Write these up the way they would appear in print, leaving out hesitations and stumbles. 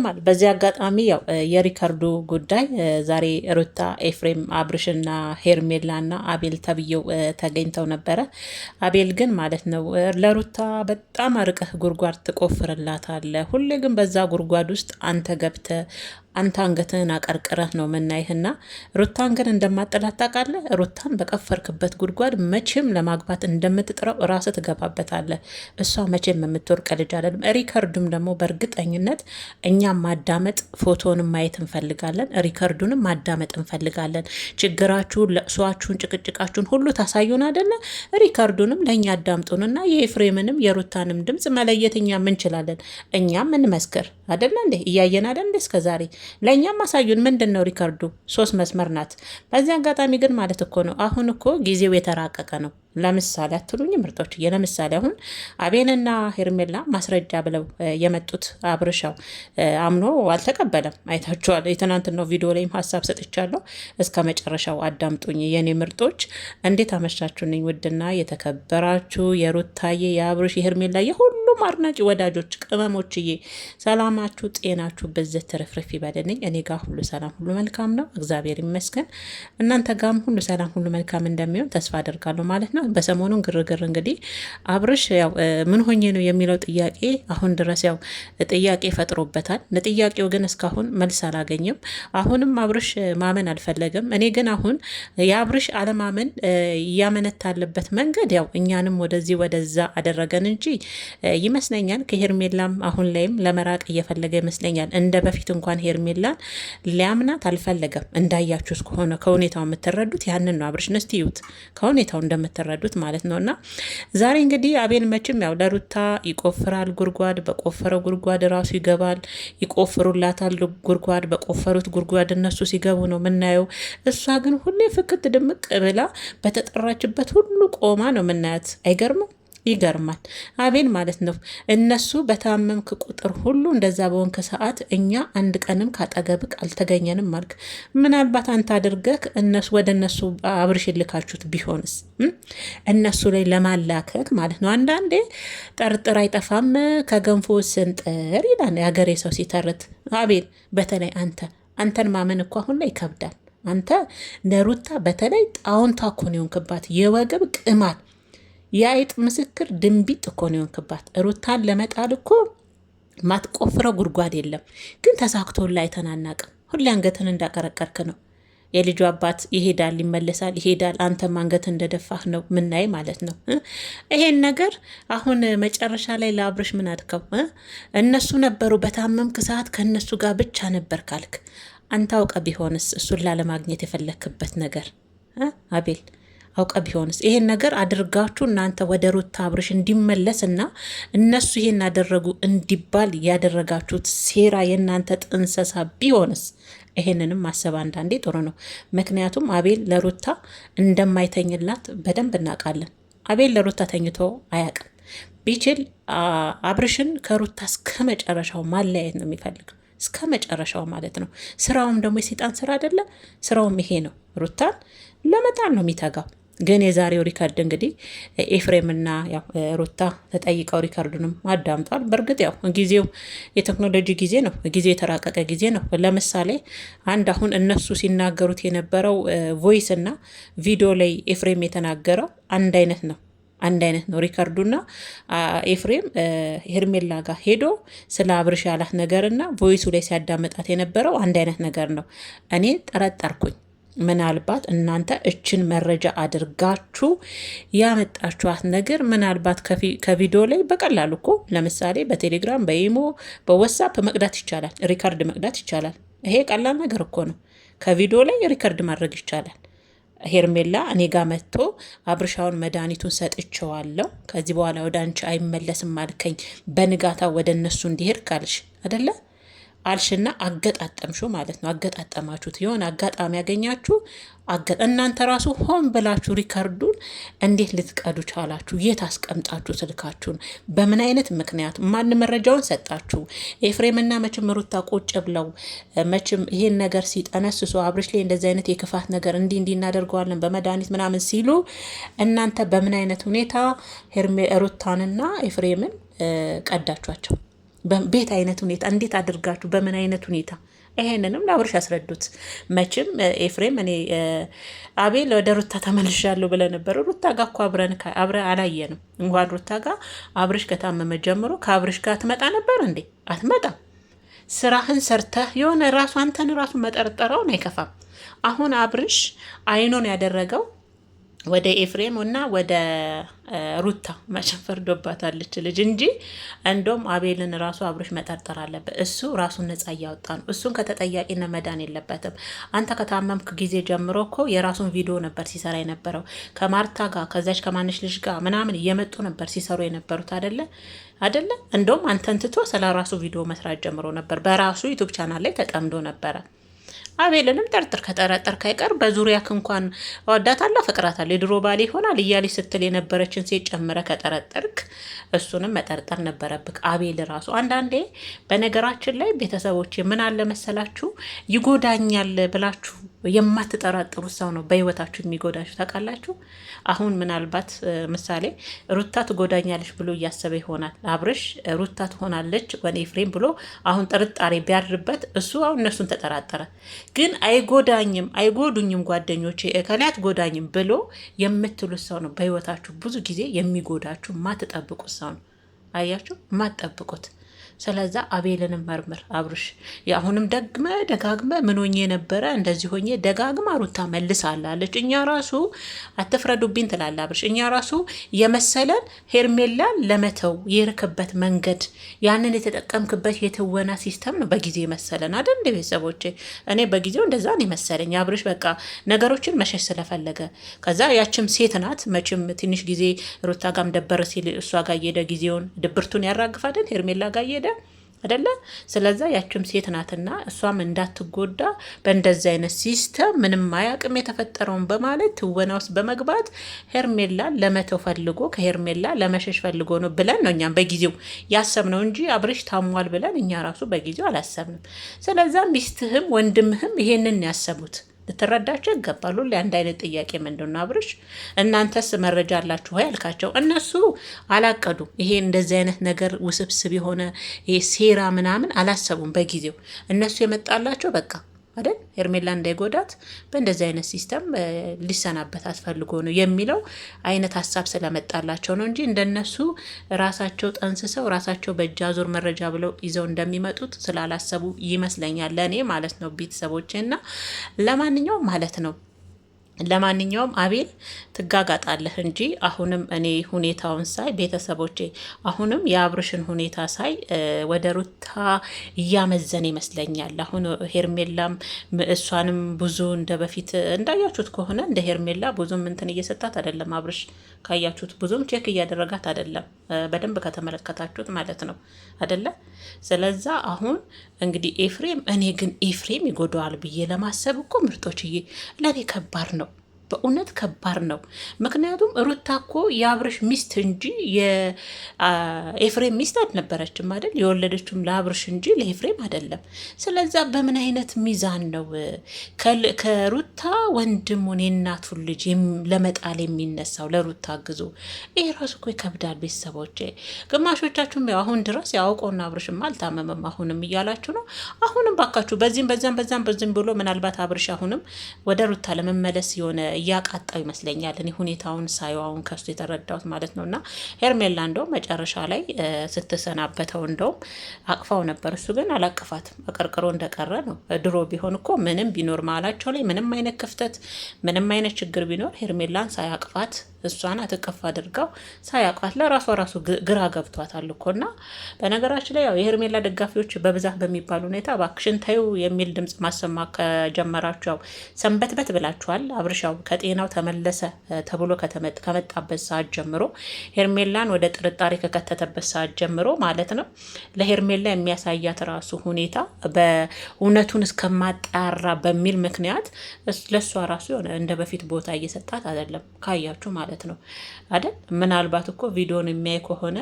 ይገርማል። በዚህ አጋጣሚ ያው የሪከርዱ ጉዳይ ዛሬ ሩታ፣ ኤፍሬም፣ አብርሽና ሄርሜላና አቤል ተብዬው ተገኝተው ነበረ። አቤል ግን ማለት ነው ለሩታ በጣም አርቀህ ጉድጓድ ትቆፍርላታለህ። ሁሌ ግን በዛ ጉድጓድ ውስጥ አንተ ገብተህ አንተ አንገትህን አቀርቅረህ ነው ምናይህና ሩታን ግን እንደማጥላት ታውቃለህ። ሩታን በቀፈርክበት ጉድጓድ መቼም ለማግባት እንደምትጥረው ራስህ ትገባበታለህ። እሷ መቼም የምትወርቅ ልጅ አይደለም። ሪከርዱም ደግሞ በእርግጠኝነት እኛም ማዳመጥ ፎቶንም ማየት እንፈልጋለን፣ ሪከርዱንም ማዳመጥ እንፈልጋለን። ችግራችሁን፣ ለቅሷችሁን፣ ጭቅጭቃችሁን ሁሉ ታሳዩን አይደለ? ሪከርዱንም ለእኛ አዳምጡንና የኤፍሬምንም የሩታንም ድምፅ መለየት እኛም እንችላለን። እኛም እንመስክር አይደለ እንዴ? እያየን አይደል እንዴ እስከዛሬ ለእኛም ማሳዩን። ምንድን ነው ሪከርዱ? 3 መስመር ናት። በዚህ አጋጣሚ ግን ማለት እኮ ነው አሁን እኮ ጊዜው የተራቀቀ ነው። ለምሳሌ አትሉኝ ምርጦች? ለምሳሌ አሁን አቤልና ሄርሜላ ማስረጃ ብለው የመጡት አብርሻው አምኖ አልተቀበለም። አይታችኋል። የትናንትናው ቪዲዮ ላይም ሀሳብ ሰጥቻለሁ። እስከ መጨረሻው አዳምጡኝ የኔ ምርጦች። እንዴት አመሻችሁልኝ? ውድና የተከበራችሁ የሩታዬ የአብርሽ የሄርሜላ የሁሉም አድናቂ ወዳጆች ቅመሞችዬ፣ ሰላማችሁ ጤናችሁ በዘት ትርፍርፍ ይበልልኝ። እኔ ጋር ሁሉ ሰላም ሁሉ መልካም ነው፣ እግዚአብሔር ይመስገን። እናንተ ጋርም ሁሉ ሰላም ሁሉ መልካም እንደሚሆን ተስፋ አደርጋለሁ ማለት ነው። በሰሞኑን ግርግር እንግዲህ አብርሽ ያው ምን ሆኜ ነው የሚለው ጥያቄ አሁን ድረስ ያው ጥያቄ ፈጥሮበታል። ለጥያቄው ግን እስካሁን መልስ አላገኘም። አሁንም አብርሽ ማመን አልፈለገም። እኔ ግን አሁን የአብርሽ አለማመን እያመነታለበት መንገድ ያው እኛንም ወደዚህ ወደዛ አደረገን እንጂ ይመስለኛል ከሄርሜላም አሁን ላይም ለመራቅ እየፈለገ ይመስለኛል። እንደ በፊት እንኳን ሄርሜላን ሊያምናት አልፈለገም። እንዳያችሁ እስከሆነ ከሁኔታው የምትረዱት ያንን ነው። አብርሽ ነስቲዩት ከሁኔታው እንደምትረዱት ማለት ነው። እና ዛሬ እንግዲህ አቤል መቼም ያው ለሩታ ይቆፍራል ጉድጓድ፣ በቆፈረው ጉድጓድ ራሱ ይገባል። ይቆፍሩላታል ጉድጓድ፣ በቆፈሩት ጉድጓድ እነሱ ሲገቡ ነው የምናየው። እሷ ግን ሁሌ ፍክት ድምቅ ብላ በተጠራችበት ሁሉ ቆማ ነው የምናያት። አይገርምም? ይገርማል። አቤል ማለት ነው እነሱ በታመምክ ቁጥር ሁሉ እንደዛ በወንክ ሰዓት እኛ አንድ ቀንም ካጠገብቅ አልተገኘንም አልክ። ምናልባት አንተ አድርገህ እነሱ ወደ እነሱ አብርሽ ልካችሁት ቢሆንስ? እነሱ ላይ ለማላከክ ማለት ነው። አንዳንዴ ጠርጥር አይጠፋም ከገንፎ ስንጥር ይላል የሀገሬ ሰው ሲተርት። አቤል በተለይ አንተን ማመን እኮ አሁን ላይ ይከብዳል። አንተ ለሩታ በተለይ ጣውንታ እኮ ነው የሆንክባት። የወገብ ቅማል የአይጥ ምስክር ድንቢጥ እኮ ነው የሆንክባት። ሩታን ለመጣል እኮ ማትቆፍረው ጉድጓድ የለም። ግን ተሳክቶላ አይተናናቅም። ሁሌ አንገትን እንዳቀረቀርክ ነው። የልጁ አባት ይሄዳል ይመለሳል፣ ይሄዳል። አንተም አንገት እንደደፋህ ነው ምናይ ማለት ነው። ይሄን ነገር አሁን መጨረሻ ላይ ለአብርሽ ምን አድከው? እነሱ ነበሩ በታመምክ ሰዓት ከእነሱ ጋር ብቻ ነበር ካልክ፣ አንተ አውቀ ቢሆንስ እሱን ላለማግኘት የፈለክበት ነገር አቤል አውቀ ቢሆንስ? ይሄን ነገር አድርጋችሁ እናንተ ወደ ሩታ አብርሽ እንዲመለስ እና እነሱ ይሄን አደረጉ እንዲባል ያደረጋችሁት ሴራ የእናንተ ጥንሰሳ ቢሆንስ? ይሄንንም ማሰብ አንዳንዴ ጥሩ ነው። ምክንያቱም አቤል ለሩታ እንደማይተኝላት በደንብ እናውቃለን። አቤል ለሩታ ተኝቶ አያውቅም። ቢችል አብርሽን ከሩታ እስከ መጨረሻው ማለያየት ነው የሚፈልገው፣ እስከ መጨረሻው ማለት ነው። ስራውም ደግሞ የሴጣን ስራ አይደለ? ስራውም ይሄ ነው። ሩታን ለመጣል ነው የሚተጋው። ግን የዛሬው ሪከርድ እንግዲህ ኤፍሬምና ሩታ ተጠይቀው ሪከርዱንም አዳምጧል። በእርግጥ ያው ጊዜው የቴክኖሎጂ ጊዜ ነው፣ ጊዜው የተራቀቀ ጊዜ ነው። ለምሳሌ አሁን እነሱ ሲናገሩት የነበረው ቮይስ እና ቪዲዮ ላይ ኤፍሬም የተናገረው አንድ አይነት ነው ሪከርዱና ኤፍሬም ሄርሜላ ጋር ሄዶ ስለ አብርሽ ያላት ነገርና ቮይሱ ላይ ሲያዳመጣት የነበረው አንድ አይነት ነገር ነው። እኔ ጠረጠርኩኝ ምናልባት እናንተ እችን መረጃ አድርጋችሁ ያመጣችኋት ነገር ምናልባት ከቪዲዮ ላይ በቀላሉ እኮ ለምሳሌ በቴሌግራም በኢሞ በዋትስአፕ መቅዳት ይቻላል፣ ሪከርድ መቅዳት ይቻላል። ይሄ ቀላል ነገር እኮ ነው። ከቪዲዮ ላይ ሪከርድ ማድረግ ይቻላል። ሄርሜላ እኔ ጋር መጥቶ አብርሻውን መድኃኒቱን ሰጥቼዋለሁ ከዚህ በኋላ ወደ አንቺ አይመለስም አልከኝ፣ በንጋታ ወደ እነሱ እንዲሄድ ካልሽ አደለ አልሽና አገጣጠምሹ ማለት ነው። አገጣጠማችሁት፣ የሆነ አጋጣሚ ያገኛችሁ እናንተ ራሱ ሆን ብላችሁ ሪከርዱን እንዴት ልትቀዱ ቻላችሁ? የት አስቀምጣችሁ ስልካችሁን? በምን አይነት ምክንያት? ማን መረጃውን ሰጣችሁ? ኤፍሬምና መቼም ሩታ ቁጭ ብለው መቼም ይሄን ነገር ሲጠነስሱ አብርሽ ላይ እንደዚህ አይነት የክፋት ነገር እንዲህ እናደርገዋለን በመድኃኒት ምናምን ሲሉ እናንተ በምን አይነት ሁኔታ ሩታንና ኤፍሬምን ቀዳችኋቸው? ቤት አይነት ሁኔታ እንዴት አድርጋችሁ በምን አይነት ሁኔታ? ይሄንንም ለአብርሽ ያስረዱት። መቼም ኤፍሬም እኔ አቤል ወደ ሩታ ተመልሻለሁ ብለ ነበር። ሩታ ጋር እኮ አብረን አላየንም። እንኳን ሩታ ጋር አብርሽ ከታመመ ጀምሮ ከአብርሽ ጋር ትመጣ ነበር እንዴ? አትመጣም። ስራህን ሰርተህ የሆነ ራሱ አንተን ራሱ መጠርጠረውን አይከፋም። አሁን አብርሽ አይኑን ያደረገው ወደ ኤፍሬም እና ወደ ሩታ መቼም ፈርዶባታለች ልጅ እንጂ እንደውም አቤልን ራሱ አብርሽ መጠርጠር አለበት። እሱ ራሱን ነጻ እያወጣ ነው። እሱን ከተጠያቂነት መዳን የለበትም። አንተ ከታመምክ ጊዜ ጀምሮ እኮ የራሱን ቪዲዮ ነበር ሲሰራ የነበረው ከማርታ ጋር ከዛች ከማንሽ ልጅ ጋር ምናምን እየመጡ ነበር ሲሰሩ የነበሩት አደለ? እንደውም አንተን ትቶ ስለ ራሱ ቪዲዮ መስራት ጀምሮ ነበር። በራሱ ዩቱብ ቻናል ላይ ተጠምዶ ነበረ። አቤልንም ጠርጥር። ከጠረጠርክ አይቀር በዙሪያክ እንኳን እወዳታለሁ፣ አፈቅራታለሁ፣ የድሮ ባሌ ይሆናል እያለች ስትል የነበረችን ሴት ጨምረ ከጠረጠርክ እሱንም መጠርጠር ነበረብክ። አቤል ራሱ አንዳንዴ በነገራችን ላይ ቤተሰቦች ምን አለ መሰላችሁ፣ ይጎዳኛል ብላችሁ የማትጠራጥሩት ሰው ነው በህይወታችሁ የሚጎዳችሁ። ታውቃላችሁ። አሁን ምናልባት ምሳሌ ሩታ ትጎዳኛለች ብሎ እያሰበ ይሆናል አብርሽ። ሩታ ትሆናለች ወደ ኤፍሬም ብሎ አሁን ጥርጣሬ ቢያድርበት እሱ አሁን እነሱን ተጠራጠረ። ግን አይጎዱኝም ጓደኞቼ እከሌ አትጎዳኝም ብሎ የምትሉት ሰው ነው በህይወታችሁ ብዙ ጊዜ የሚጎዳችሁ። ማትጠብቁት ሰው ነው። አያችሁ፣ ማትጠብቁት። ስለዛ አቤልንም መርምር አብርሽ። አሁንም ደጋግመ ምን ሆኜ ነበረ እንደዚህ ሆኜ ደጋግማ ሩታ መልሳላለች። እኛ ራሱ አትፍረዱብኝ ትላለ አብርሽ። እኛ ራሱ የመሰለን ሄርሜላን ለመተው የርክበት መንገድ ያንን የተጠቀምክበት የትወና ሲስተም ነው በጊዜ መሰለን አይደል? እንደ ቤተሰቦቼ እኔ በጊዜው እንደዛ ነው መሰለኝ። አብርሽ በቃ ነገሮችን መሸሽ ስለፈለገ ከዛ ያችም ሴት ናት መቼም ትንሽ ጊዜ ሩታ ጋም ደበር ሲል እሷ ጋር እየሄደ ጊዜውን ድብርቱን ያራግፋልን ሄርሜላ ጋር እየሄደ አይደለ? ስለዛ ያችም ሴት ናትና እሷም እንዳትጎዳ በእንደዚህ አይነት ሲስተም ምንም አያውቅም የተፈጠረውን በማለት ትወና ውስጥ በመግባት ሄርሜላን ለመተው ፈልጎ ከሄርሜላ ለመሸሽ ፈልጎ ነው ብለን ነው እኛም በጊዜው ያሰብነው እንጂ አብርሽ ታሟል ብለን እኛ ራሱ በጊዜው አላሰብንም። ስለዛ ሚስትህም ወንድምህም ይሄንን ያሰቡት ልትረዳቸው ይገባሉ። ሁሌ አንድ አይነት ጥያቄ ምንድን ነው አብርሽ፣ እናንተስ መረጃ አላችሁ ወይ አልካቸው። እነሱ አላቀዱም። ይሄ እንደዚህ አይነት ነገር ውስብስብ የሆነ ይሄ ሴራ ምናምን አላሰቡም በጊዜው። እነሱ የመጣላቸው በቃ አይደል ሄርሜላ እንዳይጎዳት በእንደዚህ አይነት ሲስተም ሊሰናበታት ፈልጎ ነው የሚለው አይነት ሀሳብ ስለመጣላቸው ነው እንጂ እንደነሱ ራሳቸው ጠንስሰው ራሳቸው በእጅ አዙር መረጃ ብለው ይዘው እንደሚመጡት ስላላሰቡ ይመስለኛል ለእኔ ማለት ነው ቤተሰቦቼ። እና ለማንኛውም አቤል ትጋጋጣለህ እንጂ አሁንም እኔ ሁኔታውን ሳይ ቤተሰቦቼ አሁንም የአብርሽን ሁኔታ ሳይ ወደ ሩታ እያመዘነ ይመስለኛል። አሁን ሄርሜላም እሷንም ብዙ እንደ በፊት እንዳያችሁት ከሆነ እንደ ሄርሜላ ብዙም እንትን እየሰጣት አይደለም። አብርሽ ካያችሁት ብዙም ቼክ እያደረጋት አይደለም። በደንብ ከተመለከታችሁት ማለት ነው አይደለ? ስለዛ አሁን እንግዲህ እኔ ግን ኤፍሬም ይጎዳዋል ብዬ ለማሰብ እኮ ምርጦችዬ ለእኔ ከባድ ነው። በእውነት ከባድ ነው። ምክንያቱም ሩታ እኮ የአብርሽ ሚስት እንጂ የኤፍሬም ሚስት አልነበረችም አይደል? የወለደችውም ለአብርሽ እንጂ ለኤፍሬም አይደለም። ስለዛ በምን አይነት ሚዛን ነው ከሩታ ወንድሙን የእናቱን ልጅ ለመጣል የሚነሳው? ለሩታ አግዞ ይሄ ራሱ እኮ ይከብዳል። ቤተሰቦች ግማሾቻችሁም አሁን ድረስ ያውቀውና አብርሽማ አልታመመም አሁንም እያላችሁ ነው። አሁንም ባካችሁ በዚህም በዛም ብሎ ምናልባት አብርሽ አሁንም ወደ ሩታ ለመመለስ የሆነ እያቃጣው ይመስለኛል። እኔ ሁኔታውን ሳየው አሁን ከሱ የተረዳሁት ማለት ነው። እና ሄርሜላ እንደውም መጨረሻ ላይ ስትሰናበተው እንደውም አቅፋው ነበር። እሱ ግን አላቅፋትም፣ አቀርቅሮ እንደቀረ ነው። ድሮ ቢሆን እኮ ምንም ቢኖር ማላቸው ላይ ምንም አይነት ክፍተት ምንም አይነት ችግር ቢኖር ሄርሜላን ሳያቅፋት እሷን አትቀፍ አድርገው ሳያቅፋት ለራሷ ራሱ ግራ ገብቷታል እኮ። እና በነገራችን ላይ ያው የሄርሜላ ደጋፊዎች በብዛት በሚባል ሁኔታ እባክሽን ተይው የሚል ድምጽ ማሰማ ከጀመራችሁ ያው ሰንበትበት ብላችኋል። አብርሻው ከጤናው ተመለሰ ተብሎ ከመጣበት ሰዓት ጀምሮ ሄርሜላን ወደ ጥርጣሬ ከከተተበት ሰዓት ጀምሮ ማለት ነው ለሄርሜላ የሚያሳያት ራሱ ሁኔታ በእውነቱን እስከማጣራ በሚል ምክንያት ለእሷ ራሱ የሆነ እንደ በፊት ቦታ እየሰጣት አይደለም ካያችሁ ማለት ነው አይደል? ምናልባት እኮ ቪዲዮን የሚያይ ከሆነ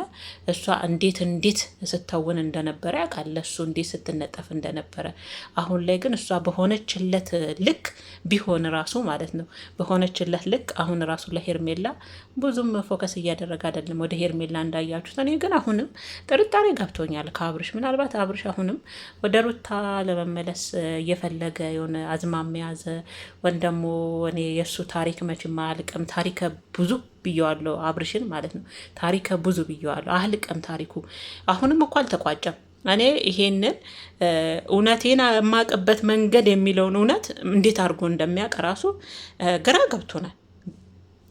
እሷ እንዴት ስተውን እንደነበረ ያውቃል፣ ለእሱ እንዴት ስትነጠፍ እንደነበረ። አሁን ላይ ግን እሷ በሆነችለት ልክ ቢሆን ራሱ ማለት ነው በሆነችለት ልክ አሁን ራሱ ለሄርሜላ ብዙም ፎከስ እያደረገ አይደለም፣ ወደ ሄርሜላ እንዳያችሁት። እኔ ግን አሁንም ጥርጣሬ ገብቶኛል ከአብርሽ። ምናልባት አብርሽ አሁንም ወደ ሩታ ለመመለስ እየፈለገ የሆነ አዝማሚያ ያዘ፣ ወይም ደግሞ እኔ የእሱ ታሪክ መቼም አያልቅም። ታሪከ ብዙ ብየዋለሁ፣ አብርሽን ማለት ነው። ታሪከ ብዙ ብየዋለሁ፣ አያልቅም ታሪኩ። አሁንም እኮ አልተቋጨም። እኔ ይሄንን እውነቴን የማቅበት መንገድ የሚለውን እውነት እንዴት አድርጎ እንደሚያውቅ ራሱ ግራ ገብቶናል።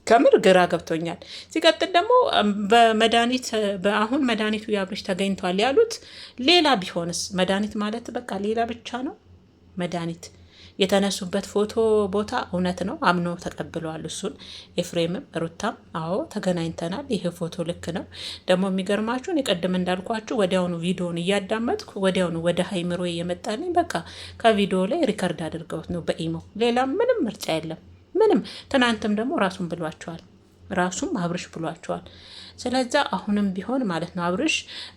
ከምር ግራ ገብቶኛል። ሲቀጥል ደግሞ በመድኃኒት አሁን መድኃኒቱ የአብርሽ ተገኝቷል ያሉት ሌላ ቢሆንስ? መድኃኒት ማለት በቃ ሌላ ብቻ ነው መድኃኒት። የተነሱበት ፎቶ ቦታ እውነት ነው፣ አምኖ ተቀብለዋል። እሱን ኤፍሬምም ሩታም አዎ ተገናኝተናል፣ ይህ ፎቶ ልክ ነው። ደግሞ የሚገርማችሁን የቀድም እንዳልኳችሁ ወዲያውኑ ቪዲዮን እያዳመጥኩ ወዲያውኑ ወደ ሀይምሮ እየመጣልኝ በቃ ከቪዲዮ ላይ ሪከርድ አድርገውት ነው በኢሞ። ሌላ ምንም ምርጫ የለም ምንም። ትናንትም ደግሞ ራሱን ብሏቸዋል፣ ራሱም አብርሽ ብሏቸዋል። ስለዛ አሁንም ቢሆን ማለት ነው አብርሽ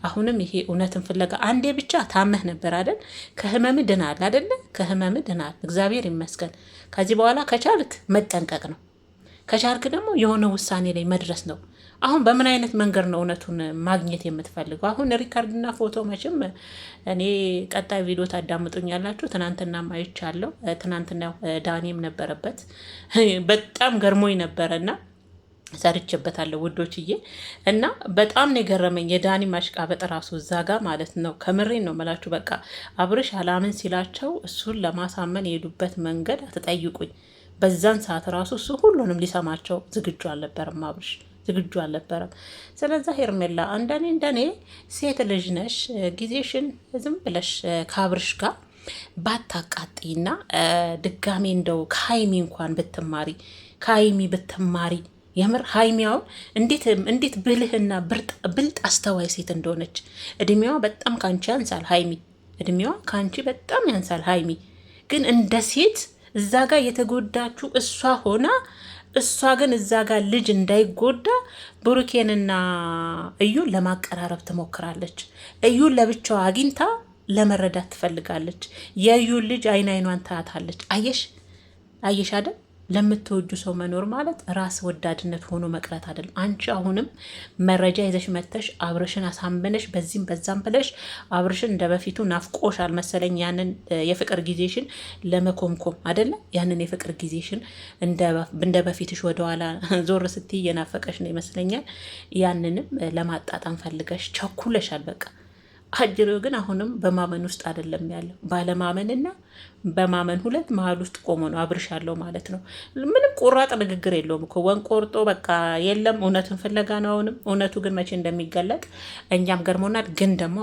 አሁንም ይሄ እውነትን ፍለጋ አንዴ ብቻ ታመህ ነበር አይደል? ከህመም ድናል አይደለ? ከህመም ድናል፣ እግዚአብሔር ይመስገን። ከዚህ በኋላ ከቻልክ መጠንቀቅ ነው፣ ከቻልክ ደግሞ የሆነ ውሳኔ ላይ መድረስ ነው። አሁን በምን አይነት መንገድ ነው እውነቱን ማግኘት የምትፈልገው? አሁን ሪካርድና ፎቶ መቼም እኔ ቀጣይ ቪዲዮ ታዳምጡኛላችሁ። ትናንትና አይቻለሁ። ትናንትና ዳኒም ነበረበት፣ በጣም ገርሞኝ ነበረና ሰርቼበታለሁ ውዶችዬ። እና በጣም ነው የገረመኝ የዳኒ ማሽቃበጥ ራሱ እዛ ጋ ማለት ነው። ከምሬን ነው መላችሁ። በቃ አብርሽ አላምን ሲላቸው እሱን ለማሳመን የሄዱበት መንገድ አትጠይቁኝ። በዛን ሰዓት ራሱ እሱ ሁሉንም ሊሰማቸው ዝግጁ አልነበረም፣ አብርሽ ዝግጁ አልነበረም። ስለዛ ሄርሜላ እንደኔ ሴት ልጅ ነሽ፣ ጊዜሽን ዝም ብለሽ ከአብርሽ ጋር ባታቃጢና ድጋሜ እንደው ከሀይሚ እንኳን ብትማሪ የምር ሀይሚያውን እንዴት ብልህና ብልጥ አስተዋይ ሴት እንደሆነች። እድሜዋ በጣም ካንቺ ያንሳል ሀይሚ፣ እድሜዋ ካንቺ በጣም ያንሳል ሀይሚ። ግን እንደ ሴት እዛ ጋር የተጎዳችው እሷ ሆና እሷ ግን እዛ ጋር ልጅ እንዳይጎዳ ብሩኬንና እዩን ለማቀራረብ ትሞክራለች። እዩን ለብቻዋ አግኝታ ለመረዳት ትፈልጋለች። የእዩን ልጅ አይኗን ታያታለች። አየሽ አይደል? ለምትወጁ ሰው መኖር ማለት ራስ ወዳድነት ሆኖ መቅረት አይደለም። አንቺ አሁንም መረጃ ይዘሽ መተሽ አብርሽን አሳምነሽ በዚህም በዛም ብለሽ አብርሽን እንደ በፊቱ ናፍቆሻል መሰለኝ። ያንን የፍቅር ጊዜሽን ለመኮምኮም አይደለ? ያንን የፍቅር ጊዜሽን እንደ በፊትሽ ወደኋላ ዞር ስትይ እየናፈቀሽ ነው ይመስለኛል። ያንንም ለማጣጣም ፈልገሽ ቸኩለሻል በቃ። አጅሬው ግን አሁንም በማመን ውስጥ አይደለም ያለው፣ ባለማመንና በማመን ሁለት መሀል ውስጥ ቆሞ ነው አብርሽ ያለው ማለት ነው። ምንም ቁራጥ ንግግር የለውም እኮ ወንቆርጦ በቃ የለም። እውነትን ፍለጋ ነው። አሁንም እውነቱ ግን መቼ እንደሚገለጥ እኛም ገርሞናል። ግን ደግሞ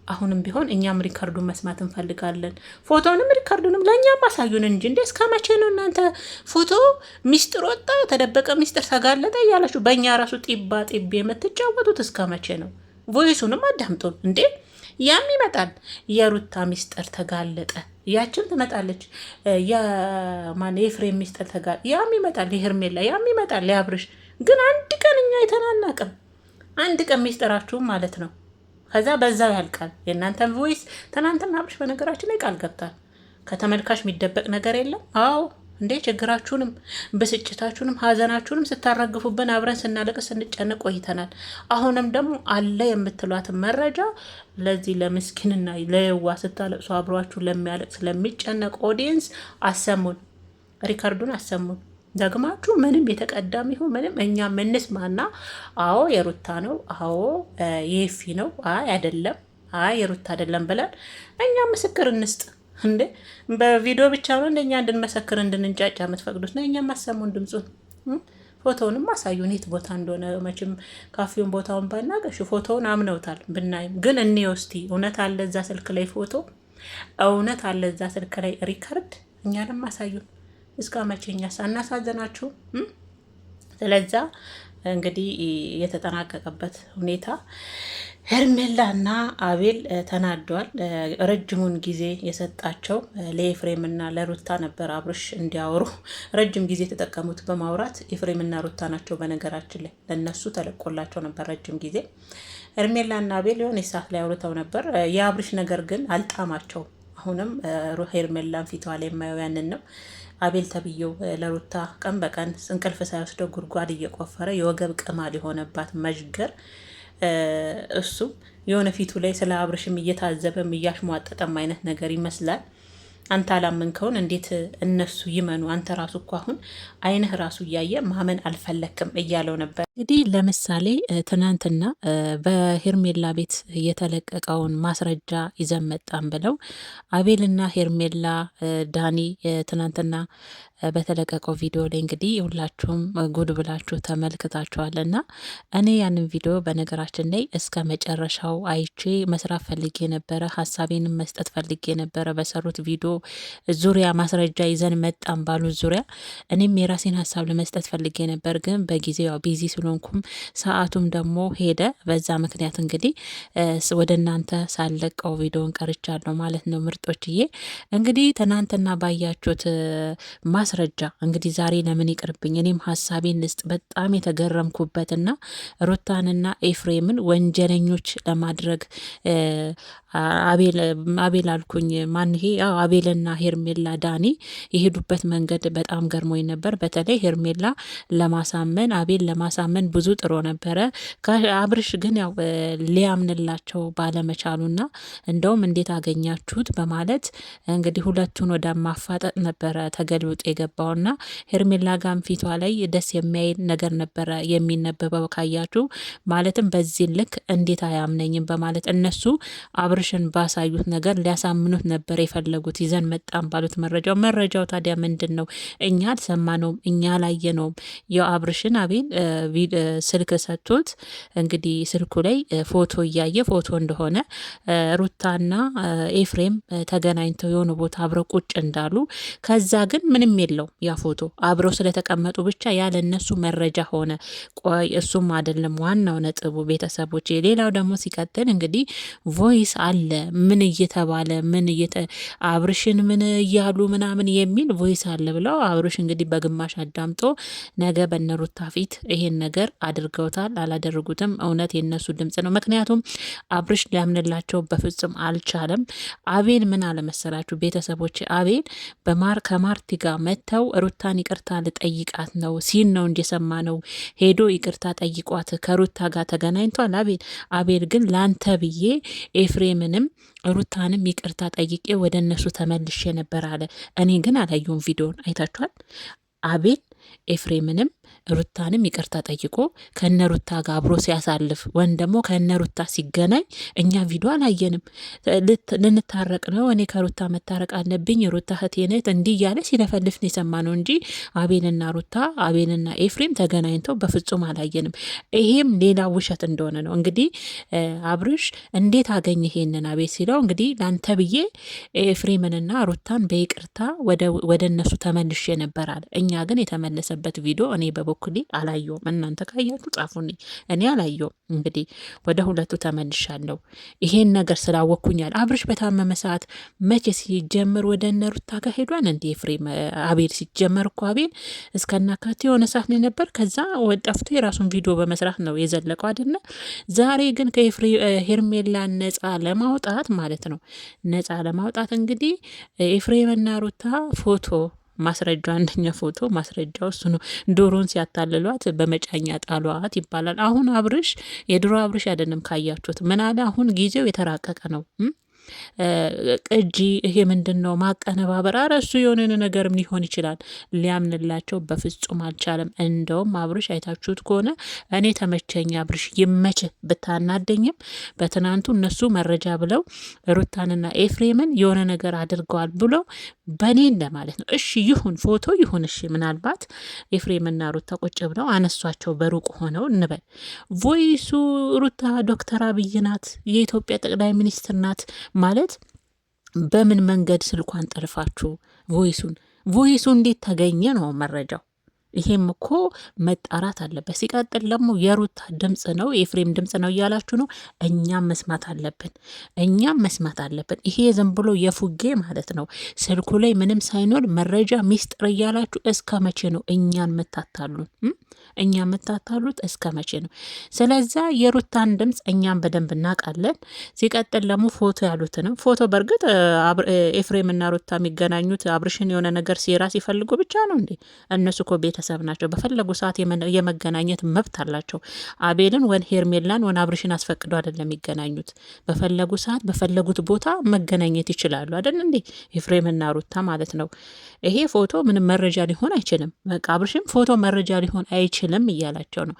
አሁንም ቢሆን እኛም ሪካርዱን መስማት እንፈልጋለን። ፎቶንም ሪካርዱንም ለእኛም አሳዩን እንጂ እንደ እስከ መቼ ነው እናንተ ፎቶ ሚስጥር ወጣ፣ ተደበቀ ሚስጥር ተጋለጠ እያላችሁ በእኛ ራሱ ጢባ ጢቤ የምትጫወቱት እስከ መቼ ነው? ቮይሱንም አዳምጡን እንዴ! ያም ይመጣል። የሩታ ሚስጥር ተጋለጠ፣ ያችን ትመጣለች። የኤፍሬም ሚስጥር ተጋለጠ፣ ያም ይመጣል። የሄርሜላ ያም ይመጣል። የአብርሽ ግን አንድ ቀን እኛ የተናናቅም አንድ ቀን ሚስጥራችሁም ማለት ነው። ከዛ በዛው ያልቃል። የእናንተን ቮይስ ትናንትና አብርሽ በነገራችን ላይ ቃል ገብታል። ከተመልካች የሚደበቅ ነገር የለም። አዎ እንዴ ችግራችሁንም ብስጭታችሁንም ሀዘናችሁንም ስታራግፉብን አብረን ስናለቅስ ስንጨነቅ ቆይተናል። አሁንም ደግሞ አለ የምትሏትን መረጃ ለዚህ ለምስኪንና ለየዋ ስታለቅሱ አብሯችሁ ለሚያለቅስ ለሚጨነቅ ኦዲየንስ አሰሙን፣ ሪካርዱን አሰሙን። ደግማችሁ ምንም የተቀዳሚ ይሁን ምንም እኛ ምንስማና አዎ የሩታ ነው፣ አዎ የኤፊ ነው፣ አይ አይደለም፣ አይ የሩታ አይደለም ብለን እኛ ምስክር እንስጥ። እንዴ በቪዲዮ ብቻ ነው እንደኛ እንድንመሰክር እንድንጫጫ የምትፈቅዱት ነው? እኛም አሰሙን ድምፁን፣ ፎቶውንም አሳዩን የት ቦታ እንደሆነ። መቼም ካፌውን ቦታውን ባናገሽ ፎቶውን አምነውታል ብናይም፣ ግን እኔ ውስቲ እውነት አለ እዛ ስልክ ላይ ፎቶ፣ እውነት አለ እዛ ስልክ ላይ ሪካርድ፣ እኛንም አሳዩን። እስከ መቼኛስ አናሳዘናችሁ? ስለዛ እንግዲህ የተጠናቀቀበት ሁኔታ ሄርሜላና አቤል ተናደዋል። ረጅሙን ጊዜ የሰጣቸው ለኤፍሬምና ለሩታ ነበር አብርሽ እንዲያወሩ ረጅም ጊዜ የተጠቀሙት በማውራት ኤፍሬምና ሩታ ናቸው። በነገራችን ላይ ለነሱ ተለቆላቸው ነበር ረጅም ጊዜ። ሄርሜላና አቤል የሆነ ሰዓት ላይ አውርተው ነበር። የአብርሽ ነገር ግን አልጣማቸውም። አሁንም ሄርሜላን ፊቷ ላይ የማየው ያንን ነው። አቤል ተብዬው ለሩታ ቀን በቀን እንቅልፍ ሳይወስደው ጉድጓድ እየቆፈረ የወገብ ቅማል የሆነባት መዥገር እሱም የሆነ ፊቱ ላይ ስለ አብርሽም እየታዘበም እያሽሟጠጠም አይነት ነገር ይመስላል። አንተ አላመንከውን እንዴት እነሱ ይመኑ? አንተ ራሱ እኮ አሁን አይንህ ራሱ እያየ ማመን አልፈለክም እያለው ነበር። እንግዲህ ለምሳሌ ትናንትና በሄርሜላ ቤት የተለቀቀውን ማስረጃ ይዘን መጣን ብለው አቤልና ሄርሜላ ዳኒ ትናንትና በተለቀቀው ቪዲዮ ላይ እንግዲህ ሁላችሁም ጉድ ብላችሁ ተመልክታችኋል። እና እኔ ያንን ቪዲዮ በነገራችን ላይ እስከ መጨረሻው አይቼ መስራት ፈልጌ ነበረ፣ ሀሳቤንም መስጠት ፈልጌ ነበረ። በሰሩት ቪዲዮ ዙሪያ ማስረጃ ይዘን መጣን ባሉት ዙሪያ እኔም የራሴን ሀሳብ ለመስጠት ፈልጌ ነበር፣ ግን በጊዜው ቢዚ ስለሆንኩም ሰዓቱም ደግሞ ሄደ። በዛ ምክንያት እንግዲህ ወደ እናንተ ሳለቀው ቪዲዮን ቀርቻለሁ ማለት ነው። ምርጦችዬ እንግዲህ ትናንትና ባያችሁት ማስረጃ እንግዲህ ዛሬ ለምን ይቅርብኝ እኔም ሀሳቤን ልስጥ። በጣም የተገረምኩበትና ሩታንና ኤፍሬምን ወንጀለኞች ለማድረግ አቤል አልኩኝ ማን ይሄ አቤልና ሄርሜላ ዳኒ የሄዱበት መንገድ በጣም ገርሞኝ ነበር። በተለይ ሄርሜላ ለማሳመን አቤል ለማሳመን ብዙ ጥሮ ነበረ። አብርሽ ግን ያው ሊያምንላቸው ባለመቻሉና እንደውም እንዴት አገኛችሁት በማለት እንግዲህ ሁለቱን ወደ ማፋጠጥ ነበረ ተገልብጦ የገባውና ሄርሜላ ጋም ፊቷ ላይ ደስ የሚያይ ነገር ነበረ የሚነበበው ካያችሁ። ማለትም በዚህ ልክ እንዴት አያምነኝም በማለት እነሱ አብርሽን ባሳዩት ነገር ሊያሳምኑት ነበር የፈለጉት። ይዘን መጣም ባሉት መረጃው ታዲያ ምንድን ነው? እኛ አልሰማነውም፣ እኛ አላየነውም። የአብርሽን አቤል ስልክ ሰጥቶት እንግዲህ ስልኩ ላይ ፎቶ እያየ ፎቶ እንደሆነ ሩታና ኤፍሬም ተገናኝተው የሆነ ቦታ አብረው ቁጭ እንዳሉ ከዛ ግን ምንም የለው ያ ፎቶ አብረው ስለተቀመጡ ብቻ ያለ እነሱ መረጃ ሆነ። ቆይ እሱም አይደለም ዋናው ነጥቡ ቤተሰቦች። ሌላው ደግሞ ሲቀጥል እንግዲህ ቮይስ አለ ምን እየተባለ አብርሽን ምን እያሉ ምናምን የሚል ቮይስ አለ ብለው አብርሽ እንግዲህ በግማሽ አዳምጦ ነገ በነሩታ ፊት ይሄን ነገር አድርገውታል። አላደረጉትም። እውነት የነሱ ድምጽ ነው። ምክንያቱም አብርሽ ሊያምንላቸው በፍጹም አልቻለም። አቤል ምን አለመሰላችሁ ቤተሰቦች፣ አቤል ከማርቲ ጋር መጥተው ሩታን ይቅርታ ልጠይቃት ነው ሲል ነው እንደሰማ ነው። ሄዶ ይቅርታ ጠይቋት ከሩታ ጋር ተገናኝቷል። አቤል ግን ላንተ ብዬ ኤፍሬምንም ሩታንም ይቅርታ ጠይቄ ወደ እነሱ ተመልሼ ነበር አለ። እኔ ግን አላየሁም። ቪዲዮን አይታችኋል? አቤል ኤፍሬምንም ሩታንም ይቅርታ ጠይቆ ከነሩታ ጋር አብሮ ሲያሳልፍ ወይም ደግሞ ከነሩታ ሲገናኝ እኛ ቪዲዮ አላየንም። ልንታረቅ ነው፣ እኔ ከሩታ መታረቅ አለብኝ፣ ሩታ እህቴ ናት እንዲህ እያለ ሲለፈልፍ ነው የሰማነው እንጂ አቤልና ኤፍሬም ተገናኝተው በፍጹም አላየንም። ይሄም ሌላ ውሸት እንደሆነ ነው እንግዲህ አብርሽ እንዴት አገኘ ይሄንን አቤት ሲለው እንግዲህ ላንተ ብዬ ኤፍሬምንና ሩታን በይቅርታ ወደ እነሱ ተመልሼ ነበር አለ። እኛ ግን የተመለሰበት ቪዲዮ እኔ በበኩሌ አላየውም። እናንተ ካያችሁ ጻፉልኝ። እኔ አላየውም። እንግዲህ ወደ ሁለቱ ተመልሻለሁ። ይሄን ነገር ስላወኩኛል። አብርሽ በታመመ ሰዓት መቼ ሲጀምር ወደ እነሩታ ጋር ሄዷን እንዲ ኤፍሬም አቤል ሲጀመር እኮ አቤል እስከናካቴ የሆነ ሰዓት ነው ነበር። ከዛ ጠፍቶ የራሱን ቪዲዮ በመስራት ነው የዘለቀው አይደለ? ዛሬ ግን ከሄርሜላን ነጻ ለማውጣት ማለት ነው ነጻ ለማውጣት እንግዲህ ኤፍሬምና ሩታ ፎቶ ማስረጃ አንደኛ ፎቶ ማስረጃው እሱ ነው። ዶሮን ሲያታልሏት በመጫኛ ጣሏት ይባላል። አሁን አብርሽ የድሮ አብርሽ አይደለም። ካያችሁት ምን አለ? አሁን ጊዜው የተራቀቀ ነው። ቅጂ ይሄ ምንድን ነው ማቀነባበር? አረ እሱ የሆነ ነገርም ሊሆን ይችላል። ሊያምንላቸው በፍጹም አልቻለም። እንደውም አብርሽ አይታችሁት ከሆነ እኔ ተመቸኝ አብርሽ ይመች፣ ብታናደኝም በትናንቱ እነሱ መረጃ ብለው ሩታንና ኤፍሬምን የሆነ ነገር አድርገዋል ብለው በኔ እንደማለት ነው። እሺ ይሁን ፎቶ ይሁን፣ እሺ ምናልባት ኤፍሬምና ሩታ ቁጭ ብለው አነሷቸው በሩቅ ሆነው እንበል። ቮይሱ ሩታ ዶክተር አብይ ናት፣ የኢትዮጵያ ጠቅላይ ሚኒስትር ናት ማለት በምን መንገድ ስልኳን ጠልፋችሁ ቮይሱ እንዴት ተገኘ ነው መረጃው። ይሄም እኮ መጣራት አለበት። ሲቀጥል ደግሞ የሩታ ድምጽ ነው የኤፍሬም ድምጽ ነው እያላችሁ ነው። እኛም መስማት አለብን። ይሄ ዝም ብሎ የፉጌ ማለት ነው። ስልኩ ላይ ምንም ሳይኖር መረጃ ሚስጥር እያላችሁ እስከ መቼ ነው እኛን መታታሉን? እኛ የምታታሉት እስከ መቼ ነው? ስለዛ የሩታን ድምፅ እኛም በደንብ እናውቃለን። ሲቀጥል ደግሞ ፎቶ ያሉትንም ፎቶ በእርግጥ ኤፍሬም እና ሩታ የሚገናኙት አብርሽን የሆነ ነገር ሴራ ሲፈልጉ ብቻ ነው እንዴ? እነሱ እኮ ቤተሰብ ናቸው። በፈለጉ ሰዓት የመገናኘት መብት አላቸው። አቤልን ወን ሄርሜላን ወን አብርሽን አስፈቅዶ አይደለም የሚገናኙት። በፈለጉ ሰዓት በፈለጉት ቦታ መገናኘት ይችላሉ አይደል እንዴ? ኤፍሬምና ሩታ ማለት ነው። ይሄ ፎቶ ምንም መረጃ ሊሆን አይችልም። በቃ አብርሽም ፎቶ መረጃ ሊሆን አይችልም እያላቸው ነው።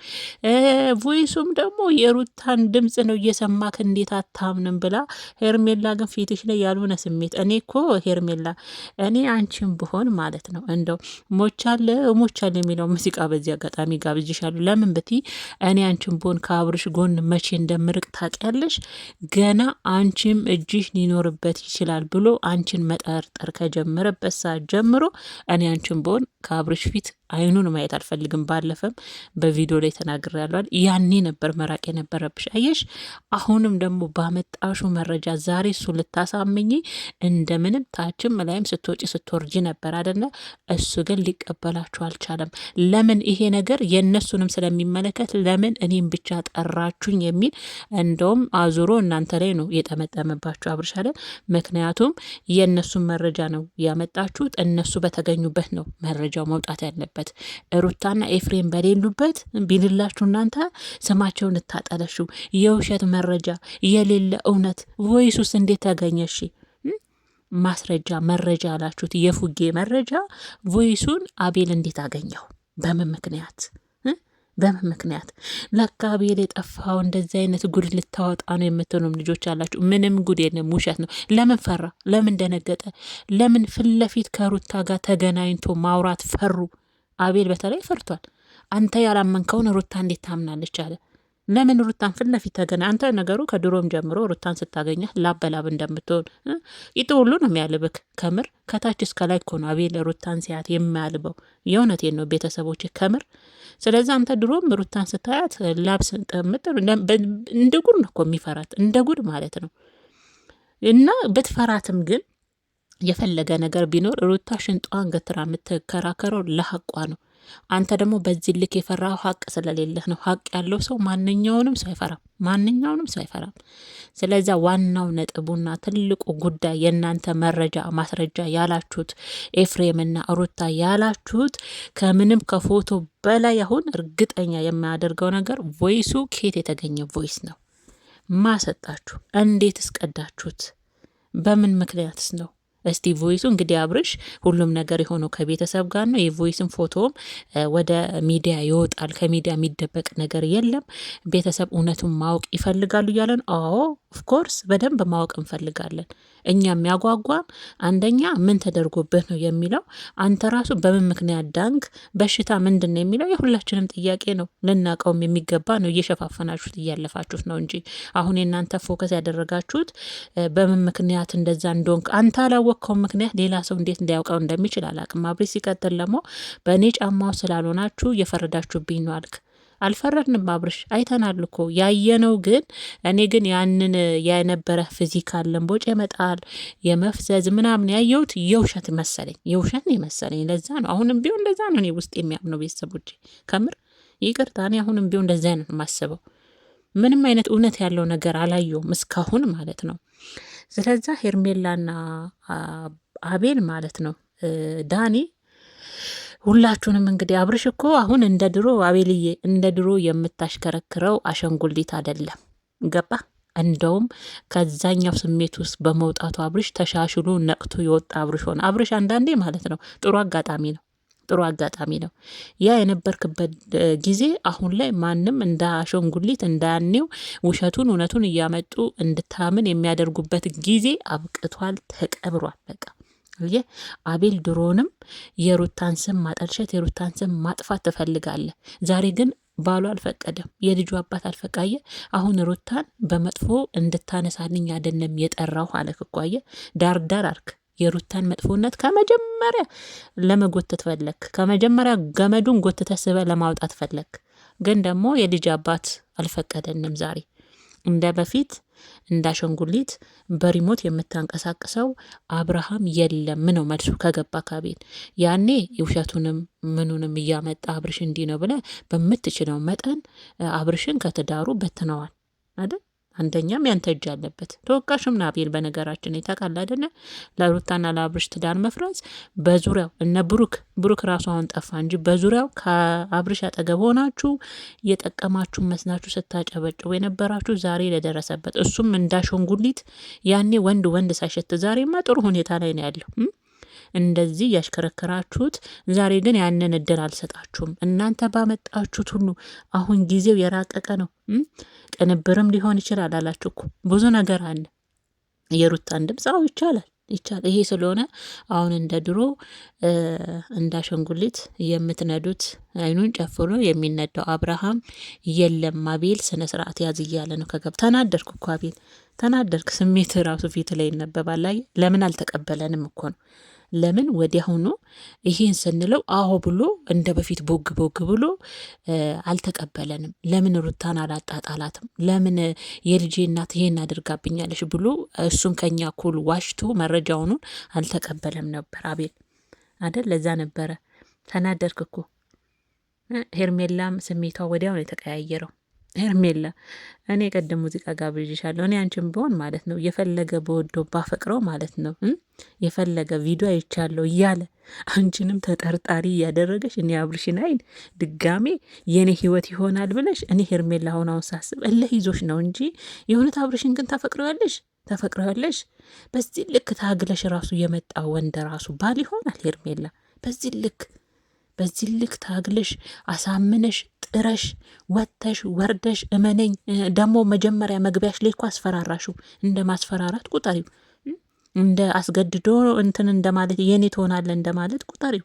ቮይሱም ደግሞ የሩታን ድምፅ ነው እየሰማክ እንዴት አታምንም ብላ ሄርሜላ ግን ፊትሽ ላይ ያልሆነ ስሜት እኔ እኮ ሄርሜላ እኔ አንቺን ብሆን ማለት ነው እንደው ሞቻለ የሚለው ሙዚቃ በዚህ አጋጣሚ ጋብዝሻለሁ። ለምን ብቲ እኔ አንቺን ብሆን ከአብርሽ ጎን መቼ እንደምርቅ ታውቂያለሽ። ገና አንቺም እጅሽ ሊኖርበት ይችላል ብሎ አንቺን መጠርጠር ከጀመረበት ሰዓት ጀምሮ እኔ አንቺን ብሆን ከአብርሽ ፊት አይኑን ማየት አልፈልግም። ባለፈም በቪዲዮ ላይ ተናግሬ ያለዋል። ያኔ ነበር መራቅ የነበረብሽ። አየሽ፣ አሁንም ደግሞ ባመጣሹ መረጃ ዛሬ እሱ ልታሳምኝ እንደምንም ታችም ላይም ስትወጪ ስትወርጂ ነበር አደለ? እሱ ግን ሊቀበላችሁ አልቻለም። ለምን? ይሄ ነገር የእነሱንም ስለሚመለከት ለምን እኔም ብቻ ጠራችሁኝ የሚል እንደውም አዙሮ እናንተ ላይ ነው የጠመጠመባችሁ አብርሽ አለ። ምክንያቱም የእነሱን መረጃ ነው ያመጣችሁት። እነሱ በተገኙበት ነው መረጃው መውጣት ያለበት። ሩታና ኤፍሬም በሌሉበት ቢልላችሁ እናንተ ስማቸውን እታጠለሹ የውሸት መረጃ የሌለ እውነት ቮይሱስ እንዴት ተገኘሽ? ማስረጃ መረጃ አላችሁት። የፉጌ መረጃ ቮይሱን አቤል እንዴት አገኘው? በምን ምክንያት? በምን ምክንያት? ለካ አቤል የጠፋው እንደዚህ አይነት ጉድ ልታወጣ ነው የምትሆኑም ልጆች አላችሁ። ምንም ጉድ የለም፣ ውሸት ነው። ለምን ፈራ? ለምን ደነገጠ? ለምን ፊት ለፊት ከሩታ ጋር ተገናኝቶ ማውራት ፈሩ? አቤል በተለይ ፈርቷል። አንተ ያላመንከውን ሩታ እንዴት ታምናለች አለ። ለምን ሩታን ፊት ለፊት ተገና? አንተ ነገሩ ከድሮም ጀምሮ ሩታን ስታገኛት ላበላብ እንደምትሆን ይጥ ሁሉ ነው የሚያልብክ። ከምር ከታች እስከ ላይ እኮ ነው አቤል ሩታን ሲያት የሚያልበው። የእውነቴን ነው ቤተሰቦች ከምር። ስለዚህ አንተ ድሮም ሩታን ስታያት ላብስ ጠምጥ እንደ ጉድ ነው እኮ የሚፈራት፣ እንደ ጉድ ማለት ነው። እና ብትፈራትም ግን የፈለገ ነገር ቢኖር ሩታ ሽንጧን ገትራ የምትከራከረው ለሐቋ ነው። አንተ ደግሞ በዚህ ልክ የፈራው ሐቅ ስለሌለህ ነው። ሐቅ ያለው ሰው ማንኛውንም ሰው አይፈራም፣ ማንኛውንም ሰው አይፈራም። ስለዛ ዋናው ነጥቡና ትልቁ ጉዳይ የእናንተ መረጃ ማስረጃ ያላችሁት ኤፍሬምና ሩታ ያላችሁት ከምንም ከፎቶ በላይ አሁን እርግጠኛ የሚያደርገው ነገር ቮይሱ ኬት የተገኘ ቮይስ ነው። ማሰጣችሁ? እንዴት እስቀዳችሁት? በምን ምክንያትስ ነው? እስቲ ቮይሱ እንግዲህ አብርሽ ሁሉም ነገር የሆነው ከቤተሰብ ጋር ነው። የቮይስን ፎቶም ወደ ሚዲያ ይወጣል። ከሚዲያ የሚደበቅ ነገር የለም። ቤተሰብ እውነቱን ማወቅ ይፈልጋሉ እያለን፣ አዎ ኦፍኮርስ በደንብ ማወቅ እንፈልጋለን። እኛ የሚያጓጓን አንደኛ ምን ተደርጎብህ ነው የሚለው፣ አንተ ራሱ በምን ምክንያት ዳንክ፣ በሽታ ምንድን ነው የሚለው የሁላችንም ጥያቄ ነው። ልናቀውም የሚገባ ነው። እየሸፋፈናችሁት እያለፋችሁት ነው እንጂ አሁን የእናንተ ፎከስ ያደረጋችሁት በምን ምክንያት እንደዛ እንደሆንክ አንተ አላወቅከው ምክንያት ሌላ ሰው እንዴት እንዲያውቀው እንደሚችል አላቅም። አብሬ ሲቀጥል ደግሞ በእኔ ጫማው ስላልሆናችሁ እየፈረዳችሁብኝ ነው አልክ። አልፈረድንም አብርሽ፣ አይተናል እኮ ያየነው። ግን እኔ ግን ያንን የነበረ ፊዚካል ለምቦጭ የመጣል የመፍዘዝ ምናምን ያየሁት የውሸት መሰለኝ፣ የውሸት ነው መሰለኝ። ለዛ ነው አሁንም ቢሆን እንደዛ ነው እኔ ውስጥ የሚያምነው። ቤተሰቦች ከምር ይቅርታ፣ እኔ አሁንም ቢሆን እንደዛ አይነት ማስበው ምንም አይነት እውነት ያለው ነገር አላየውም እስካሁን ማለት ነው። ስለዛ ሄርሜላና አቤል ማለት ነው ዳኒ ሁላችሁንም እንግዲህ አብርሽ እኮ አሁን እንደ ድሮ አቤልዬ እንደ ድሮ የምታሽከረክረው አሸንጉሊት አይደለም። ገባ? እንደውም ከዛኛው ስሜት ውስጥ በመውጣቱ አብርሽ ተሻሽሎ ነቅቶ የወጣ አብርሽ ሆነ። አብርሽ አንዳንዴ ማለት ነው ጥሩ አጋጣሚ ነው፣ ጥሩ አጋጣሚ ነው። ያ የነበርክበት ጊዜ አሁን ላይ ማንም እንደ አሸንጉሊት እንዳያኔው ውሸቱን እውነቱን እያመጡ እንድታምን የሚያደርጉበት ጊዜ አብቅቷል፣ ተቀብሯል። በቃ አቤል ድሮንም የሩታን ስም ማጠልሸት የሩታን ስም ማጥፋት ትፈልጋለህ። ዛሬ ግን ባሉ አልፈቀደም፣ የልጁ አባት አልፈቃየ። አሁን ሩታን በመጥፎ እንድታነሳልኝ አይደለም የጠራው አለክ እኮ አየህ። ዳርዳር አርክ። የሩታን መጥፎነት ከመጀመሪያ ለመጎተት ፈለክ። ከመጀመሪያ ገመዱን ጎትተህ ስበህ ለማውጣት ፈለክ። ግን ደግሞ የልጅ አባት አልፈቀደንም። ዛሬ እንደ በፊት እንዳሸንጉሊት በሪሞት የምታንቀሳቅሰው አብርሃም የለም ነው መልሱ ከገባ ካቤል። ያኔ ውሸቱንም ምኑንም እያመጣ አብርሽ እንዲህ ነው ብለ በምትችለው መጠን አብርሽን ከትዳሩ በትነዋል አይደል? አንደኛም ያንተ እጅ አለበት። ተወቃሽም ናቤል በነገራችን ታውቃለህ አይደለ? ለሩታና ለአብርሽ ትዳር መፍረስ በዙሪያው እነ ብሩክ ራሱ አሁን ጠፋ እንጂ በዙሪያው ከአብርሽ አጠገብ ሆናችሁ እየጠቀማችሁ መስናችሁ ስታጨበጭቡ የነበራችሁ ዛሬ ለደረሰበት እሱም እንዳሸንጉሊት ያኔ ወንድ ሳይሸት ዛሬማ ጥሩ ሁኔታ ላይ ነው ያለው። እንደዚህ ያሽከረከራችሁት ዛሬ ግን ያንን እድል አልሰጣችሁም። እናንተ ባመጣችሁት ሁሉ አሁን ጊዜው የራቀቀ ነው። ቅንብርም ሊሆን ይችላል አላችሁ እኮ ብዙ ነገር አለ። የሩታን ድምፅ ይቻላል። ይሄ ስለሆነ አሁን እንደ ድሮ እንዳሸንጉሊት የምትነዱት አይኑን ጨፍኖ የሚነዳው አብርሃም የለም። አቤል ስነ ስርዓት ያዝ እያለ ነው። ተናደርኩ እኮ አቤል ተናደርክ። ስሜት ራሱ ፊት ላይ ይነበባል። ለምን አልተቀበለንም እኮ ነው። ለምን ወዲያውኑ ይሄን ስንለው አሁ ብሎ እንደ በፊት ቦግ ብሎ አልተቀበለንም? ለምን ሩታን አላጣጣላትም? ለምን የልጄ እናት ይሄን አድርጋብኛለች ብሎ እሱም ከኛ ኩል ዋሽቶ መረጃውኑን አልተቀበለም ነበር አቤል አይደል? ለዛ ነበረ ተናደርክ እኮ። ሄርሜላም ስሜቷ ወዲያው ነው የተቀያየረው። ሄርሜላ እኔ ቀደም ሙዚቃ ጋብዤሻለሁ። እኔ አንቺም ቢሆን ማለት ነው የፈለገ በወዶ ባፈቅረው ማለት ነው የፈለገ ቪዲዮ አይቻለሁ እያለ አንቺንም ተጠርጣሪ እያደረገሽ እኔ አብርሽን አይን ድጋሜ የኔ ህይወት ይሆናል ብለሽ እኔ ሄርሜላ አሁን ሳስብ እልህ ይዞሽ ነው እንጂ የእውነት አብርሽን ግን ተፈቅረዋለሽ። በዚህ ልክ ታግለሽ ራሱ የመጣ ወንድ ራሱ ባል ይሆናል ሄርሜላ። በዚህ ልክ ታግለሽ አሳምነሽ ጥረሽ ወጥተሽ ወርደሽ እመነኝ። ደግሞ መጀመሪያ መግቢያሽ ላይ እኮ አስፈራራሽው። እንደ ማስፈራራት ቁጠሪው፣ እንደ አስገድዶ እንትን እንደማለት የኔ ትሆናለ እንደማለት ቁጠሪው።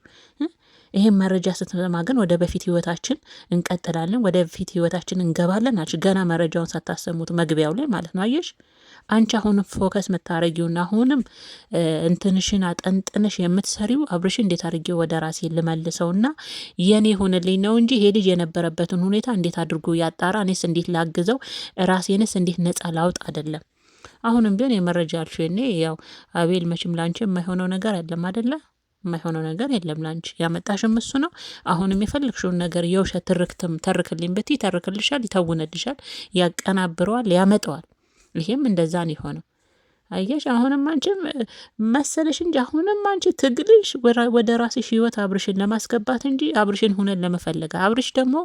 ይሄን መረጃ ስትሰማ ግን ወደ በፊት ህይወታችን እንቀጥላለን፣ ወደ በፊት ህይወታችን እንገባለን አልሽ። ገና መረጃውን ሳታሰሙት መግቢያው ላይ ማለት ነው። አየሽ አንቺ አሁንም ፎከስ የምታረጊውና አሁንም እንትንሽን አጠንጥንሽ የምትሰሪው አብርሽ እንዴት አድርጌው ወደ ራሴ ልመልሰውና የኔ ሆነልኝ ነው እንጂ ይሄ ልጅ የነበረበትን ሁኔታ እንዴት አድርጎ ያጣራ፣ እኔስ እንዴት ላግዘው፣ ራሴንስ እንዴት ነጻ ላውጥ አይደለም። አሁንም ቢሆን የመረጃ አልሽ እኔ ያው አቤል መቼም ላንቺ የማይሆነው ነገር አይደለም አይደለ? የማይሆነው ነገር የለም ላንቺ ያመጣሽም እሱ ነው። አሁንም የፈለግሽውን ነገር የውሸት ትርክትም ተርክልኝ ብትይ ተርክልሻል፣ ይተውንልሻል፣ ያቀናብረዋል፣ ያመጣዋል። ይሄም እንደዛ ነው የሆነው። አየሽ አሁንም አንቺም መሰለሽ እንጂ አሁንም አንቺ ትግልሽ ወደ ራስሽ ህይወት አብርሽን ለማስገባት እንጂ አብርሽን ሁነን ለመፈለግ፣ አብርሽ ደግሞ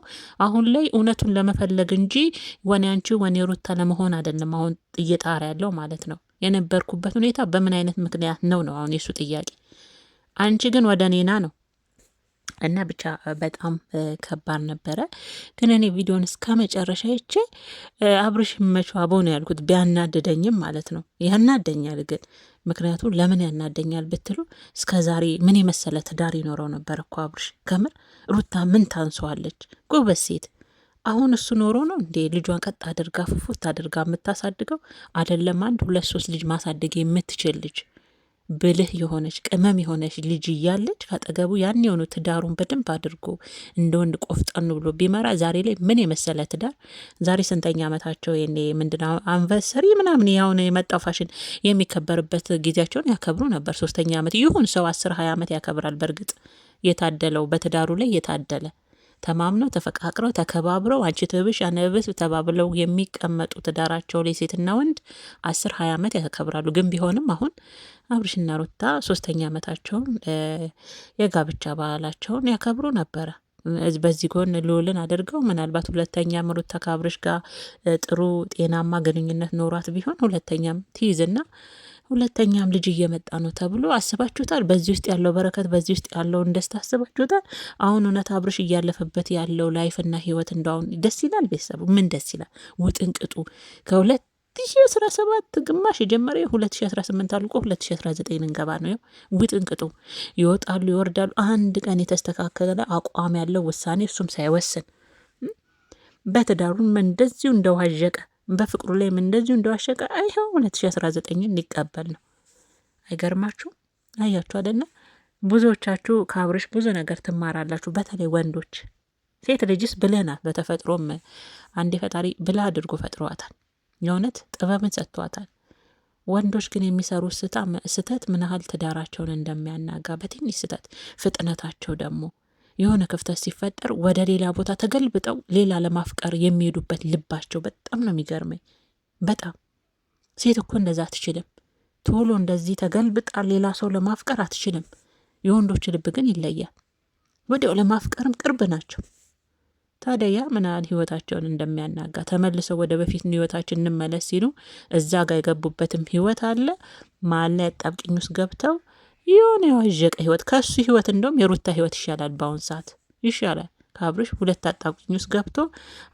አሁን ላይ እውነቱን ለመፈለግ እንጂ አንቺ ሩታ ለመሆን አይደለም አሁን እየጣረ ያለው ማለት ነው። የነበርኩበት ሁኔታ በምን አይነት ምክንያት ነው አሁን የሱ ጥያቄ። አንቺ ግን ወደ እኔና ነው እና ብቻ በጣም ከባድ ነበረ። ግን እኔ ቪዲዮን እስከ መጨረሻ ይቼ አብርሽ መቻቦ ነው ያልኩት። ቢያናደደኝም ማለት ነው ያናደኛል። ግን ምክንያቱም ለምን ያናደኛል ብትሉ እስከ ዛሬ ምን የመሰለ ትዳር ይኖረው ነበር እኮ አብርሽ። ከምር ሩታ ምን ታንሰዋለች? ጎበዝ ሴት። አሁን እሱ ኖሮ ነው እንዴ ልጇን ቀጥ አድርጋ ፍፉት አድርጋ የምታሳድገው? አይደለም 1 2 3 ልጅ ማሳደግ የምትችል ልጅ ብልህ የሆነች ቅመም የሆነች ልጅ እያለች ካጠገቡ ያን የሆኑ ትዳሩን በደንብ አድርጎ እንደ ወንድ ቆፍጠን ብሎ ቢመራ ዛሬ ላይ ምን የመሰለ ትዳር። ዛሬ ስንተኛ ዓመታቸው? የኔ ምንድነው አንቨርሰሪ ምናምን ያሁን የመጣው ፋሽን የሚከበርበት ጊዜያቸውን ያከብሩ ነበር። 3ኛ ዓመት ይሁን ሰው 10-20 ዓመት ያከብራል። በእርግጥ የታደለው በትዳሩ ላይ የታደለ ተማምነው ተፈቃቅረው ተከባብረው አንቺ ትብሽ አነብስ ተባብለው የሚቀመጡ ትዳራቸው ላይ ሴትና ወንድ 10-20 ዓመት ያከብራሉ። ግን ቢሆንም አሁን አብርሽና ሩታ 3ኛ ዓመታቸውን የጋብቻ ባህላቸውን ያከብሩ ነበረ። በዚህ ጎን ልውልን አድርገው ምናልባት 2ኛም ሩታ ከአብርሽ ጋር ጥሩ ጤናማ ግንኙነት ኖሯት ቢሆን 2ኛም ትይዝና 2ኛም ልጅ እየመጣ ነው ተብሎ አስባችሁታል? በዚህ ውስጥ ያለው በረከት፣ በዚህ ውስጥ ያለው እንደስታ አስባችሁታል? አሁን እውነት አብርሽ እያለፈበት ያለው ላይፍና ህይወት እንዳሁን ደስ ይላል? ቤተሰቡ ምን ደስ ይላል? ውጥንቅጡ ከ2017 ግማሽ የጀመረ 2018 አልቆ 2019 እንገባ ነው። ውጥንቅጡ ይወጣሉ ይወርዳሉ። አንድ ቀን የተስተካከለ አቋም ያለው ውሳኔ እሱም ሳይወስን በትዳሩም እንደዚሁ እንደዋዠቀ በፍቅሩ ላይም እንደዚሁ እንደዋሸቀ አይኸው 2019 ሊቀበል ነው። አይገርማችሁ? አያችሁ አይደለ? ብዙዎቻችሁ ከአብርሽ ብዙ ነገር ትማራላችሁ። በተለይ ወንዶች። ሴት ልጅስ ብልህ ናት በተፈጥሮም አንዴ ፈጣሪ ብልህ አድርጎ ፈጥሯታል። የእውነት ጥበብን ሰጥቷታል። ወንዶች ግን የሚሰሩት ስህተት ምን ያህል ትዳራቸውን እንደሚያናጋ በትንሽ ስህተት፣ ፍጥነታቸው ደግሞ የሆነ ክፍተት ሲፈጠር ወደ ሌላ ቦታ ተገልብጠው ሌላ ለማፍቀር የሚሄዱበት ልባቸው በጣም ነው የሚገርመኝ። በጣም ሴት እኮ እንደዛ አትችልም። ቶሎ እንደዚህ ተገልብጣ ሌላ ሰው ለማፍቀር አትችልም። የወንዶች ልብ ግን ይለያል። ወዲያው ለማፍቀርም ቅርብ ናቸው። ታዲያ ያ ምን ያህል ህይወታቸውን እንደሚያናጋ ተመልሰው ወደ በፊት ህይወታችን እንመለስ ሲሉ እዛ ጋር የገቡበትም ህይወት አለ። መሀል ላይ አጣብቂኝ ውስጥ ገብተው የሆነ ያዋዠቀ ህይወት፣ ከሱ ህይወት እንደውም የሩታ ህይወት ይሻላል። በአሁን ሰዓት ይሻላል ከአብርሽ። ሁለት አጣብቂኝ ውስጥ ገብቶ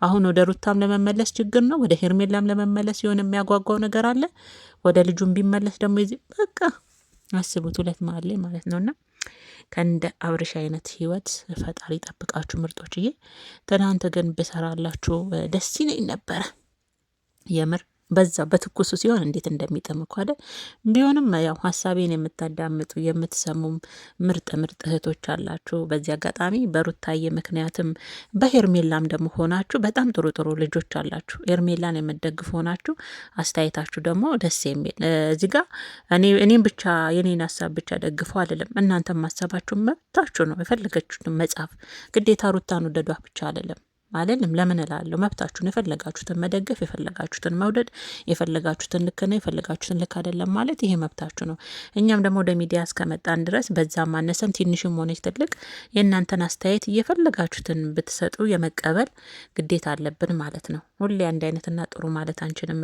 አሁን ወደ ሩታም ለመመለስ ችግር ነው፣ ወደ ሄርሜላም ለመመለስ የሆነ የሚያጓጓው ነገር አለ። ወደ ልጁም ቢመለስ ደግሞ በቃ አስቡት፣ ሁለት መሀል ላይ ማለት ነውና ከእንደ አብርሽ አይነት ህይወት ፈጣሪ ጠብቃችሁ ምርጦችዬ። ትናንት ግን ብሰራላችሁ ደስ ይለኝ ነበረ የምር። በዛ በትኩሱ ሲሆን እንዴት እንደሚጥም እኮ አይደል። ቢሆንም ያው ሀሳቤን የምታዳምጡ የምትሰሙም ምርጥ ምርጥ እህቶች አላችሁ። በዚህ አጋጣሚ በሩታዬ ምክንያትም በሄርሜላም ደግሞ ሆናችሁ በጣም ጥሩ ጥሩ ልጆች አላችሁ። ሄርሜላን የምትደግፉ ሆናችሁ አስተያየታችሁ ደግሞ ደስ የሚል እዚህ ጋር እኔም ብቻ የኔን ሀሳብ ብቻ ደግፎ አይደለም። እናንተም ሀሳባችሁ መብታችሁ ነው። የፈለገችሁትን መጻፍ ግዴታ ሩታን ወደዷ ብቻ አይደለም አይደለም። ለምን እላለሁ፣ መብታችሁን የፈለጋችሁትን መደገፍ፣ የፈለጋችሁትን መውደድ፣ የፈለጋችሁትን ልክ ነው፣ የፈለጋችሁትን ልክ አይደለም ማለት ይሄ መብታችሁ ነው። እኛም ደግሞ ወደ ሚዲያ እስከመጣን ድረስ በዛ ማነሰም ትንሽም ሆነች ትልቅ የእናንተን አስተያየት እየፈለጋችሁትን ብትሰጡ የመቀበል ግዴታ አለብን ማለት ነው። ሁሌ አንድ አይነትና ጥሩ ማለት አንችልም።